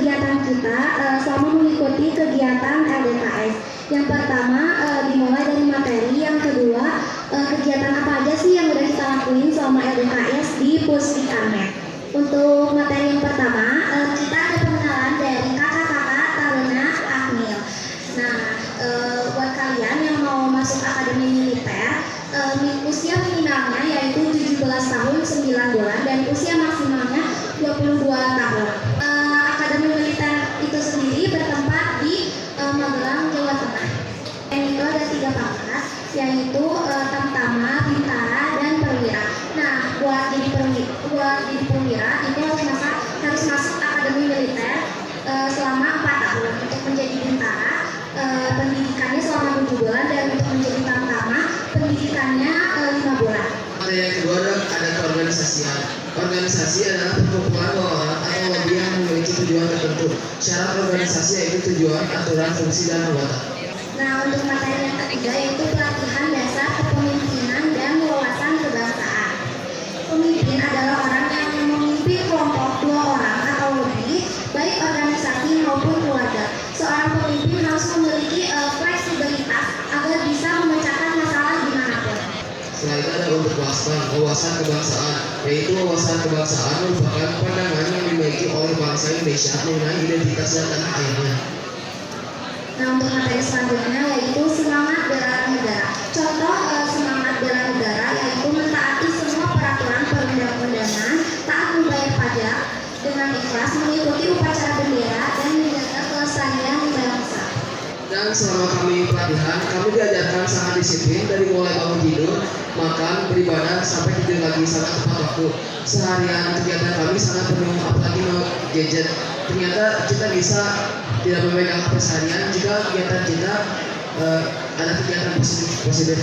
kegiatan kita selama mengikuti kegiatan LDKS. Yang pertama dimulai dari materi, yang kedua kegiatan apa aja sih yang udah kita lakuin selama LDKS di Puspikamet. Untuk materi yang pertama kita ada pengenalan dari kakak-kakak Taruna Akmil. Nah, buat kalian yang mau masuk Akademi Militer, usia minimalnya yaitu 17 tahun 9 bulan dan usia maksimalnya 22 tahun. Akademi Militer itu sendiri bertempat di Magelang, Jawa Tengah. Dan itu ada 3 pangkat, yaitu Tamtama, Bintara, dan Perwira. Nah, buat jadi perwira itu harus masuk Akademi Militer selama 4 tahun. Untuk menjadi bintara pendidikannya selama 7 bulan, dan untuk menjadi tamtama pendidikannya 5 bulan. Yang kedua ada keorganisasian. Organisasi adalah perkumpulan orang atau lobby yang memiliki tujuan tertentu. Syarat organisasi yaitu tujuan, aturan, fungsi, dan anggota. Nah, untuk materi yang ketiga yaitu pelatihan dasar kepemimpinan dan wawasan kebangsaan. Pemimpin adalah orang yang memimpin kelompok 2 orang atau lebih, baik organisasi maupun keluarga. Seorang pemimpin harus memiliki fleksibilitas agar bisa memecahkan masalah dimanapun. Setelah itu ada untuk wawasan kebangsaan, yaitu wawasan kebangsaan merupakan pandangan yang dimiliki oleh bangsa Indonesia mengenai identitas dan tanah airnya. Nah, untuk materi selanjutnya yaitu semangat bela negara. Contoh semangat bela negara yaitu mentaati semua peraturan perundang-undangan, taat membayar pajak, dengan ikhlas mengikuti upacara bendera, dan menjaga kelestarian bangsa. Dan selama kami pelatihan, kami diajarkan sangat disiplin dari mulai bangun tidur, makan, beribadah, sampai tidur lagi sangat tepat waktu. Seharian kegiatan kami sangat penuh, apalagi no gadget. Ternyata kita bisa tidak memegang HP seharian jika kegiatan kita ada kegiatan positif.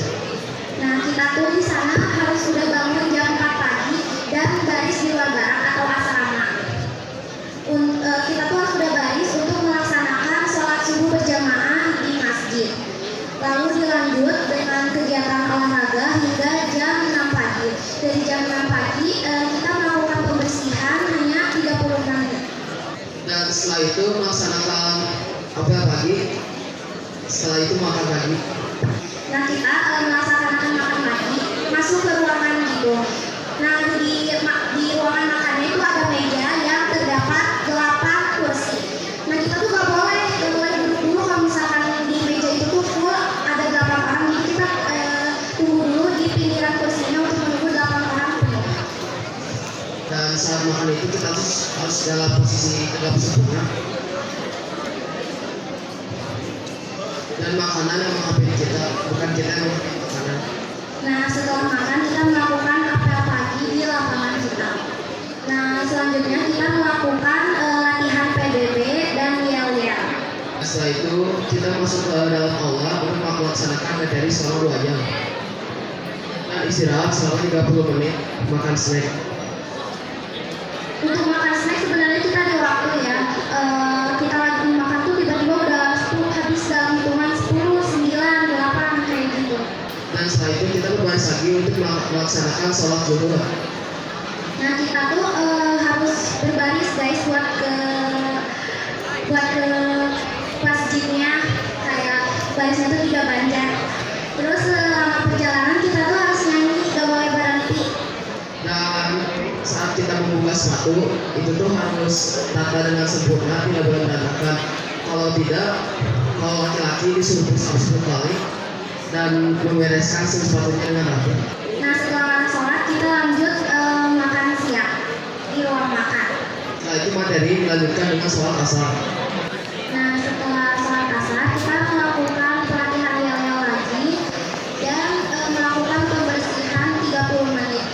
Nah, kita tuh di sana harus sudah bangun jam 4 pagi dan baris di luar barak atau asrama. Kita tuh harus sudah baris untuk melaksanakan sholat subuh berjamaah di masjid. Lalu dilanjut dengan kegiatan olahraga hingga jam 6 pagi. Dari jam 6 pagi kita melakukan pembersihan hanya 36 menit. Dan setelah itu melaksanakan apel pagi. Setelah itu makan pagi. Nah, kita melaksanakan makan pagi, masuk ke ruangan gitu. Nah, di ruangan makannya itu ada meja yang terdapat 8 kursi. Nah, kita tuh gak boleh duduk dulu kalau misalkan di meja itu tuh full ada 8 orang. Jadi kita tunggu dulu di pinggiran kursinya untuk menunggu 8 orang penuh. Dan saat makan itu kita harus dalam posisi tegap sempurna. Dan makanan yang menghampiri kita, bukan kita yang menghampiri makanan. Nah, setelah makan kita melakukan apel pagi di lapangan kita. Nah, selanjutnya kita melakukan latihan PBB dan yel-yel. Setelah itu kita masuk ke dalam aula untuk melaksanakan materi selama 2 jam. Dan istirahat selama 30 menit, makan snack. Untuk makan snack sebenarnya kita ada waktu ya. Kita lagi makan tuh tiba-tiba udah habis dalam hitungan 10, 9, 8 kayak gitu. Dan setelah itu kita berbaris lagi untuk melaksanakan sholat zuhur. Nah, kita tuh harus berbaris guys buat ke masjidnya, kayak barisnya tuh 3 banjar. Terus selama perjalanan kita tuh harus nyanyi, gak boleh berhenti. Dan saat kita membuka sepatu itu tuh harus tata dengan sempurna, tidak boleh berantakan. Kalau tidak, kalau laki-laki disuruh periksa 10 kali dan membereskan sepatunya dengan rapi. Nah, setelah sholat kita lanjut makan siang di ruang makan. Setelah itu materi dilanjutkan dengan sholat asar. Nah, setelah sholat asar kita melakukan pelatihan yel-yel lagi dan melakukan pembersihan 30 menit.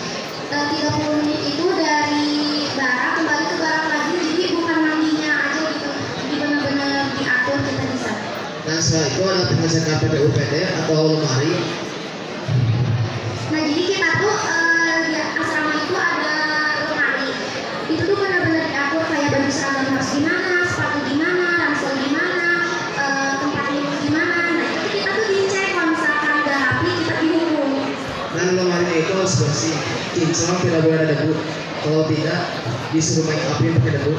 30 menit itu dari barak kembali ke barak lagi, jadi bukan mandinya aja gitu. Jadi benar-benar diatur kita di sana. Dan setelah itu ada pengecekan PPUPD atau lemari. Nah, jadi kita tuh di asrama itu ada lemari. Itu tuh benar-benar diatur kayak baju seragam harus gimana, sepatu gimana, ransel gimana, tempat duduk gimana. Nah, itu kita tuh dicek kalau misalkan udah rapi kita dihukum. Dan lemarinya itu harus bersih, kinclong, tidak boleh ada debu. Kalau tidak, disuruh make upin pakai debu.